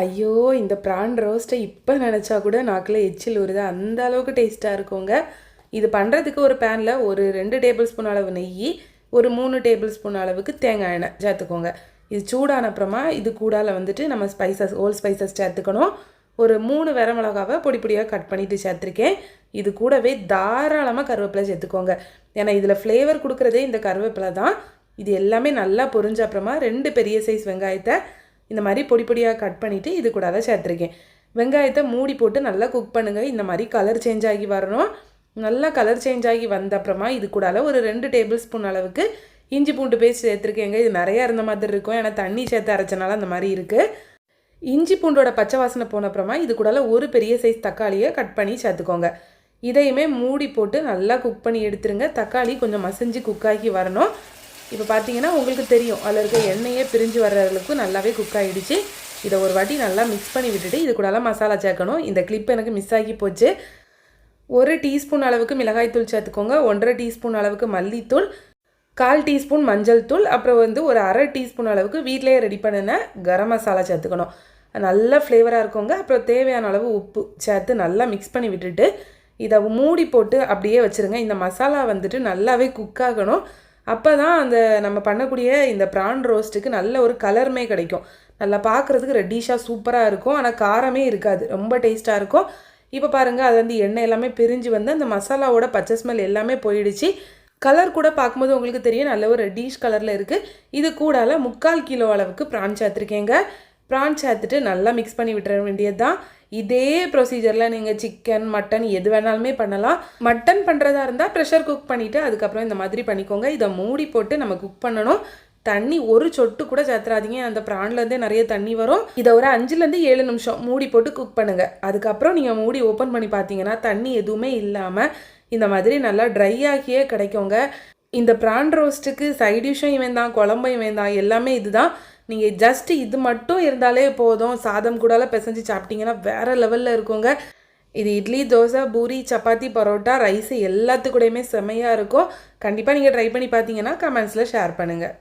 ஐயோ! இந்த ப்ரான் ரோஸ்ட்டை இப்போ நினச்சா கூட நாக்கில் எச்சில் ஊறுது. அந்த அளவுக்கு டேஸ்ட்டாக இருக்குங்க. இது பண்ணுறதுக்கு ஒரு பேனில் ஒரு 2 டேபிள் ஸ்பூன் அளவு நெய், ஒரு 3 டேபிள் ஸ்பூன் அளவுக்கு தேங்காய் எண்ணெய் சேர்த்துக்கோங்க. இது சூடான அப்புறமா இது கூடால வந்துட்டு நம்ம ஹோல் ஸ்பைசஸ் சேர்த்துக்கணும். ஒரு 3 வரமிளகாவை பொடி பொடியாக கட் பண்ணிவிட்டு சேர்த்துருக்கேன். இது கூடவே தாராளமாக கருவேப்பிலை சேர்த்துக்கோங்க. ஏன்னா இதில் ஃப்ளேவர் கொடுக்குறதே இந்த கருவேப்பிலை தான். இது எல்லாமே நல்லா பொரிஞ்ச அப்புறமா 2 பெரிய சைஸ் வெங்காயத்தை இந்த மாதிரி பொடி பொடியாக கட் பண்ணிவிட்டு இது கூட தான் சேர்த்துருக்கேன். வெங்காயத்தை மூடி போட்டு நல்லா குக் பண்ணுங்கள். இந்த மாதிரி கலர் சேஞ்ச் ஆகி வரணும். நல்லா கலர் சேஞ்ச் ஆகி வந்த அப்புறமா இது கூட ஒரு 2 டேபிள் ஸ்பூன் அளவுக்கு இஞ்சி பூண்டு பேஸ்ட் சேர்த்துருக்கேங்க. இது நிறையா இருந்த மாதிரி இருக்கும், ஏன்னா தண்ணி சேர்த்து அரைச்சனால அந்த மாதிரி இருக்குது. இஞ்சி பூண்டோட பச்சை வாசனை போன அப்புறமா இது கூட ஒரு பெரிய சைஸ் தக்காளியை கட் பண்ணி சேர்த்துக்கோங்க. இதையுமே மூடி போட்டு நல்லா குக் பண்ணி எடுத்துருங்க. தக்காளி கொஞ்சம் மசிஞ்சு குக்காகி வரணும். இப்போ பார்த்தீங்கன்னா உங்களுக்கு தெரியும், அதில் இருக்க எண்ணெயே பிரிஞ்சு வர்ற அளவுக்கு நல்லாவே குக் ஆகிடுச்சு. இதை ஒரு வாட்டி நல்லா மிக்ஸ் பண்ணி விட்டுட்டு இது கூடலாம் மசாலா சேர்க்கணும். இந்த கிளிப் எனக்கு மிஸ் ஆகி போச்சு. 1 டீஸ்பூன் அளவுக்கு மிளகாய்த்தூள் சேர்த்துக்கோங்க, 1.5 டீஸ்பூன் அளவுக்கு மல்லித்தூள், 1/4 டீஸ்பூன் மஞ்சள் தூள், அப்புறம் ஒரு 1/2 டீஸ்பூன் அளவுக்கு வீட்டிலேயே ரெடி பண்ணின கரம் மசாலா சேர்த்துக்கணும். நல்ல ஃப்ளேவராக இருக்குங்க. அப்புறம் தேவையான அளவு உப்பு சேர்த்து நல்லா மிக்ஸ் பண்ணி விட்டுட்டு இதை மூடி போட்டு அப்படியே வச்சுருங்க. இந்த மசாலா வந்துட்டு நல்லாவே குக் ஆகணும். அப்போ தான் அந்த நம்ம பண்ணக்கூடிய இந்த ப்ரான் ரோஸ்ட்டுக்கு நல்ல ஒரு கலருமே கிடைக்கும். நல்லா பார்க்குறதுக்கு ரெட்டிஷாக சூப்பராக இருக்கும். ஆனால் காரமே இருக்காது, ரொம்ப டேஸ்ட்டாக இருக்கும். இப்போ பாருங்கள், அது எண்ணெய் எல்லாமே பிரிஞ்சு வந்து அந்த மசாலாவோட பச்சை ஸ்மெல் எல்லாமே போயிடுச்சு. கலர் கூட பார்க்கும்போது உங்களுக்கு தெரியும், நல்ல ஒரு ரெட்டிஷ் கலரில் இருக்குது. இது கூடால 3/4 கிலோ அளவுக்கு ப்ரான் சேர்த்துருக்கேங்க. ப்ரான் சேர்த்துட்டு நல்லா மிக்ஸ் பண்ணி விட்டுற வேண்டியது தான். இதே ப்ரொசீஜரில் நீங்கள் சிக்கன், மட்டன் எது வேணாலுமே பண்ணலாம். மட்டன் பண்ணுறதா இருந்தால் ப்ரெஷர் குக் பண்ணிவிட்டு அதுக்கப்புறம் இந்த மாதிரி பண்ணிக்கோங்க. இதை மூடி போட்டு நம்ம குக் பண்ணணும். தண்ணி ஒரு சொட்டு கூட சேர்த்துறாதீங்க, அந்த ப்ரான்லேருந்தே நிறைய தண்ணி வரும். இதை ஒரு 5லேருந்து 7 நிமிஷம் மூடி போட்டு குக் பண்ணுங்கள். அதுக்கப்புறம் நீங்கள் மூடி ஓப்பன் பண்ணி பார்த்தீங்கன்னா தண்ணி எதுவுமே இல்லாமல் இந்த மாதிரி நல்லா ட்ரை ஆகியே கிடைக்குங்க. இந்த ப்ரான் ரோஸ்ட்டுக்கு சைடிஷும் இவன் தான், குழம்பும் இவன் தான், எல்லாமே இதுதான். நீங்கள் ஜஸ்ட் இது மட்டும் இருந்தாலே போதும். சாதம் கூடலாம் பிசைஞ்சு சாப்பிட்டீங்கன்னா வேறு லெவலில் இருக்குங்க. இது இட்லி, தோசை, பூரி, சப்பாத்தி, பரோட்டா, ரைஸு எல்லாத்துக்கூடையுமே செமையாக இருக்கும். கண்டிப்பாக நீங்கள் ட்ரை பண்ணி பார்த்தீங்கன்னா கமெண்ட்ஸில் ஷேர் பண்ணுங்கள்.